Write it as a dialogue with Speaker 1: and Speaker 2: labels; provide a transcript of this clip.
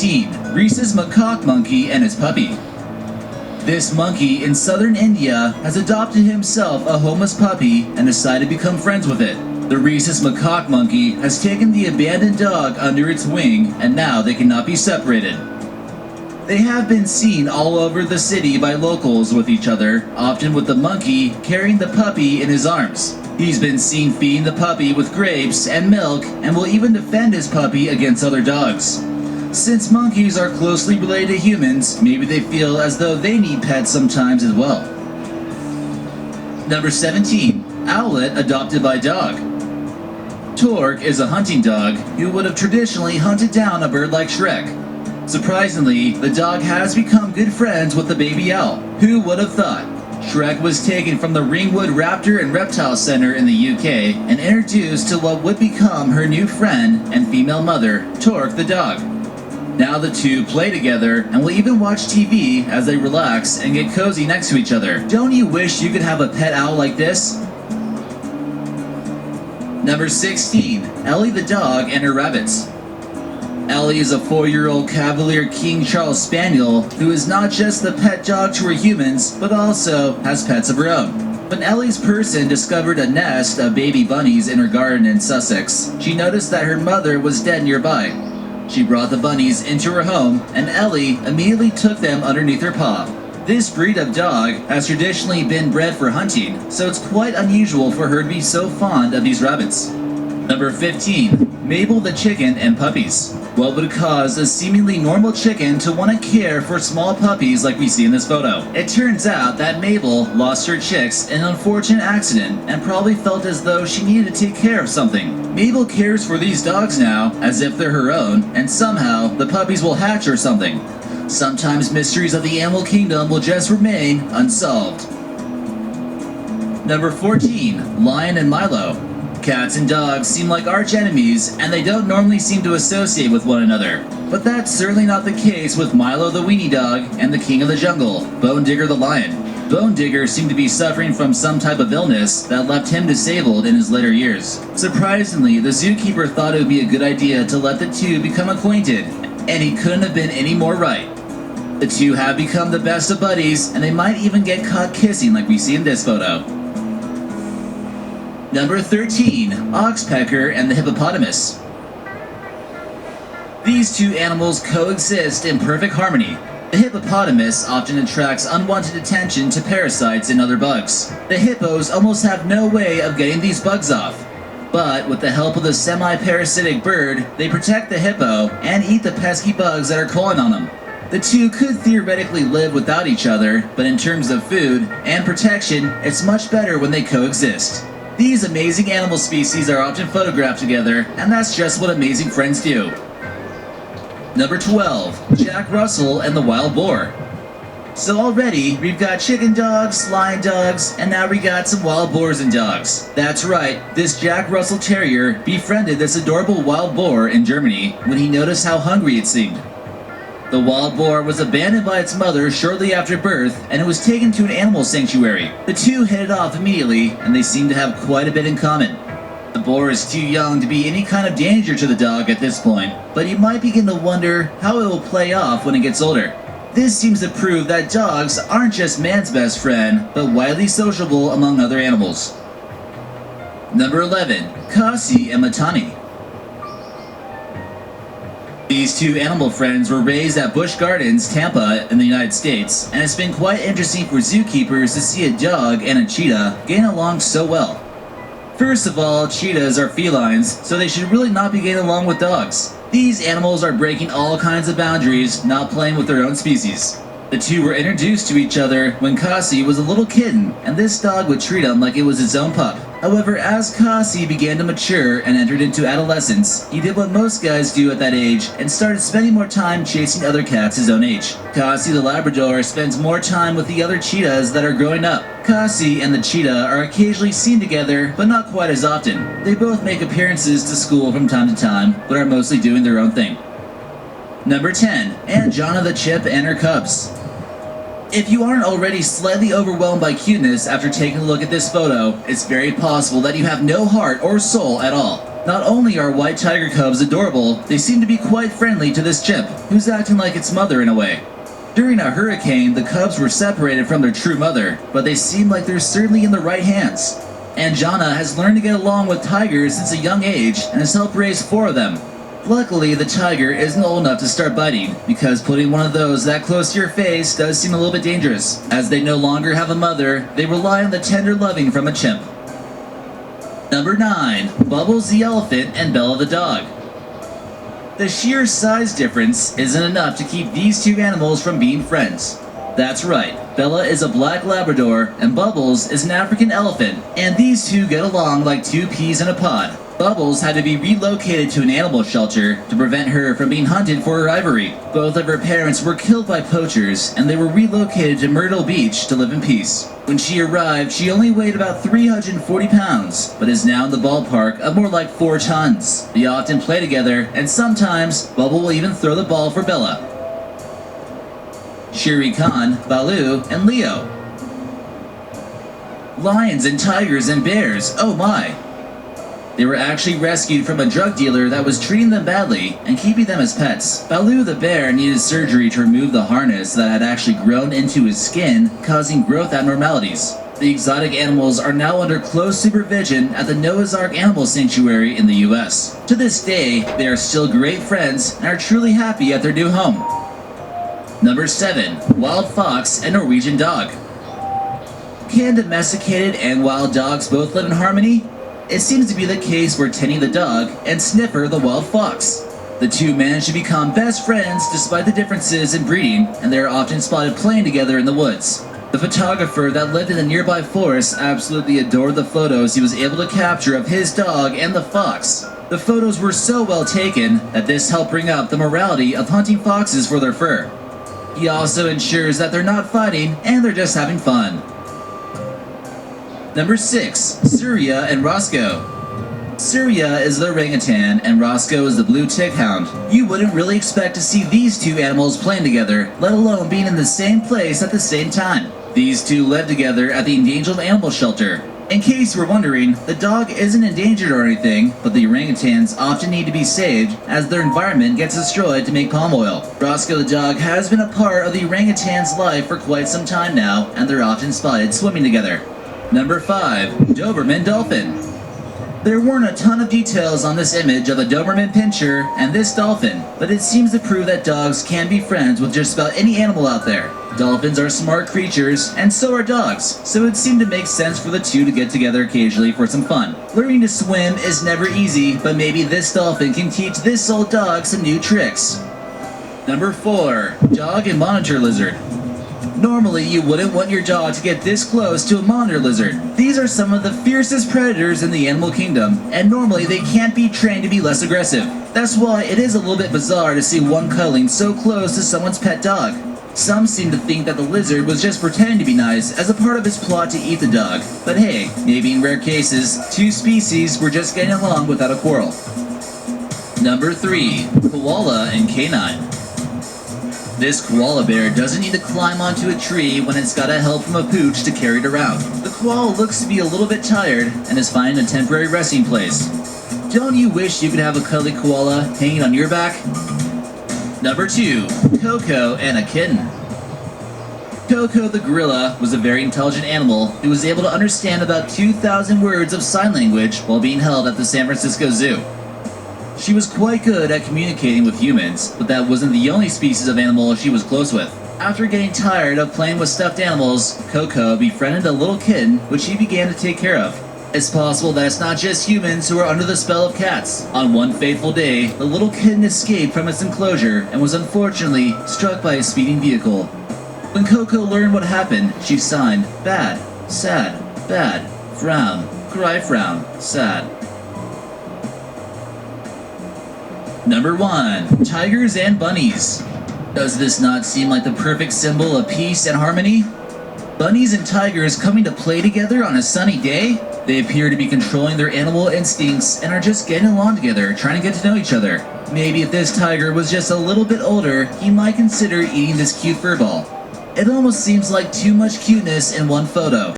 Speaker 1: Rhesus macaque monkey and his puppy. This monkey in southern India has adopted himself a homeless puppy and decided to become friends with it. The Rhesus macaque monkey has taken the abandoned dog under its wing, and now they cannot be separated. They have been seen all over the city by locals with each other, often with the monkey carrying the puppy in his arms. He's been seen feeding the puppy with grapes and milk and will even defend his puppy against other dogs. Since monkeys are closely related to humans, maybe they feel as though they need pets sometimes as well. Number 17. Owlet adopted by dog. Torque is a hunting dog who would have traditionally hunted down a bird like Shrek. Surprisingly, the dog has become good friends with the baby owl. Who would have thought? Shrek was taken from the Ringwood Raptor and Reptile Center in the UK and introduced to what would become her new friend and female mother, Torque the dog. Now the two play together and will even watch TV as they relax and get cozy next to each other. Don't you wish you could have a pet owl like this? Number 16. Ellie the dog and her rabbits. Ellie is a 4-year-old Cavalier King Charles Spaniel who is not just the pet dog to her humans, but also has pets of her own. When Ellie's person discovered a nest of baby bunnies in her garden in Sussex, she noticed that her mother was dead nearby. She brought the bunnies into her home, and Ellie immediately took them underneath her paw. This breed of dog has traditionally been bred for hunting, so it's quite unusual for her to be so fond of these rabbits. Number 15. Mabel the chicken and puppies. What would cause a seemingly normal chicken to want to care for small puppies like we see in this photo? It turns out that Mabel lost her chicks in an unfortunate accident and probably felt as though she needed to take care of something. Mabel cares for these dogs now as if they're her own, and somehow the puppies will hatch or something. Sometimes mysteries of the animal kingdom will just remain unsolved. Number 14. Lion and Milo. Cats and dogs seem like arch enemies, and they don't normally seem to associate with one another. But that's certainly not the case with Milo the weenie dog and the king of the jungle, Bone Digger the lion. Bone Digger seemed to be suffering from some type of illness that left him disabled in his later years. Surprisingly, the zookeeper thought it would be a good idea to let the two become acquainted, and he couldn't have been any more right. The two have become the best of buddies, and they might even get caught kissing like we see in this photo. Number 13. Oxpecker and the hippopotamus. These two animals coexist in perfect harmony. The hippopotamus often attracts unwanted attention to parasites and other bugs. The hippos almost have no way of getting these bugs off. But with the help of the semi-parasitic bird, they protect the hippo and eat the pesky bugs that are crawling on them. The two could theoretically live without each other, but in terms of food and protection, it's much better when they coexist. These amazing animal species are often photographed together, and that's just what amazing friends do. Number 12. Jack Russell and the wild boar. So already, we've got chicken dogs, lion dogs, and now we got some wild boars and dogs. That's right, this Jack Russell Terrier befriended this adorable wild boar in Germany when he noticed how hungry it seemed. The wild boar was abandoned by its mother shortly after birth, and it was taken to an animal sanctuary. The two hit it off immediately, and they seem to have quite a bit in common. The boar is too young to be any kind of danger to the dog at this point, but you might begin to wonder how it will play off when it gets older. This seems to prove that dogs aren't just man's best friend, but widely sociable among other animals. Number 11. Kasi and Matani. These two animal friends were raised at Busch Gardens, Tampa, in the United States, and it's been quite interesting for zookeepers to see a dog and a cheetah getting along so well. First of all, cheetahs are felines, so they should really not be getting along with dogs. These animals are breaking all kinds of boundaries, not playing with their own species. The two were introduced to each other when Kasi was a little kitten, and this dog would treat him like it was his own pup. However, as Kasi began to mature and entered into adolescence, he did what most guys do at that age and started spending more time chasing other cats his own age. Kasi the Labrador spends more time with the other cheetahs that are growing up. Kasi and the cheetah are occasionally seen together, but not quite as often. They both make appearances to school from time to time, but are mostly doing their own thing. Number 10. Anjana the Chip and her cubs. If you aren't already slightly overwhelmed by cuteness after taking a look at this photo, it's very possible that you have no heart or soul at all. Not only are white tiger cubs adorable, they seem to be quite friendly to this chimp, who's acting like its mother in a way. During a hurricane, the cubs were separated from their true mother, but they seem like they're certainly in the right hands. Anjana has learned to get along with tigers since a young age and has helped raise 4 of them. Luckily, the tiger isn't old enough to start biting, because putting one of those that close to your face does seem a little bit dangerous. As they no longer have a mother, they rely on the tender loving from a chimp. Number 9. Bubbles the elephant and Bella the dog. The sheer size difference isn't enough to keep these 2 animals from being friends. That's right, Bella is a black Labrador and Bubbles is an African elephant, and these 2 get along like 2 peas in a pod. Bubbles had to be relocated to an animal shelter to prevent her from being hunted for her ivory. Both of her parents were killed by poachers, and they were relocated to Myrtle Beach to live in peace. When she arrived, she only weighed about 340 pounds, but is now in the ballpark of more like 4 tons. They often play together, and sometimes Bubble will even throw the ball for Bella. Shere Khan, Baloo, and Leo. Lions and tigers and bears, oh my! They were actually rescued from a drug dealer that was treating them badly and keeping them as pets. Baloo the bear needed surgery to remove the harness that had actually grown into his skin, causing growth abnormalities. The exotic animals are now under close supervision at the Noah's Ark Animal Sanctuary in the US. To this day, they are still great friends and are truly happy at their new home. Number 7. Wild fox and Norwegian dog. Can domesticated and wild dogs both live in harmony? It seems to be the case for Tenny the dog and Sniffer the wild fox. The 2 managed to become best friends despite the differences in breeding, and they are often spotted playing together in the woods. The photographer that lived in the nearby forest absolutely adored the photos he was able to capture of his dog and the fox. The photos were so well taken that this helped bring up the morality of hunting foxes for their fur. He also ensures that they're not fighting and they're just having fun. Number 6. Surya and Roscoe. Surya is the orangutan and Roscoe is the blue tick hound. You wouldn't really expect to see these 2 animals playing together, let alone being in the same place at the same time. These 2 live together at the Endangered Animal Shelter. In case you were wondering, the dog isn't endangered or anything, but the orangutans often need to be saved as their environment gets destroyed to make palm oil. Roscoe the dog has been a part of the orangutan's life for quite some time now, and they're often spotted swimming together. Number 5. Doberman dolphin. There weren't a ton of details on this image of a Doberman pinscher and this dolphin, but it seems to prove that dogs can be friends with just about any animal out there. Dolphins are smart creatures, and so are dogs, so it seemed to make sense for the 2 to get together occasionally for some fun. Learning to swim is never easy, but maybe this dolphin can teach this old dog some new tricks. Number 4. Dog and monitor lizard. Normally, you wouldn't want your dog to get this close to a monitor lizard. These are some of the fiercest predators in the animal kingdom, and normally they can't be trained to be less aggressive. That's why it is a little bit bizarre to see one cuddling so close to someone's pet dog. Some seem to think that the lizard was just pretending to be nice as a part of his plot to eat the dog. But hey, maybe in rare cases, 2 species were just getting along without a quarrel. Number 3. Koala and canine. This koala bear doesn't need to climb onto a tree when it's got a help from a pooch to carry it around. The koala looks to be a little bit tired and is finding a temporary resting place. Don't you wish you could have a cuddly koala hanging on your back? Number 2. Coco and a kitten. Coco the gorilla was a very intelligent animal who was able to understand about 2,000 words of sign language while being held at the San Francisco Zoo. She was quite good at communicating with humans, but that wasn't the only species of animal she was close with. After getting tired of playing with stuffed animals, Coco befriended a little kitten which she began to take care of. It's possible that it's not just humans who are under the spell of cats. On one fateful day, the little kitten escaped from its enclosure and was unfortunately struck by a speeding vehicle. When Coco learned what happened, she signed, bad, sad, bad, frown, cry frown, sad. Number 1. Tigers and bunnies. Does this not seem like the perfect symbol of peace and harmony? Bunnies and tigers coming to play together on a sunny day? They appear to be controlling their animal instincts and are just getting along together, trying to get to know each other. Maybe if this tiger was just a little bit older, he might consider eating this cute furball. It almost seems like too much cuteness in one photo.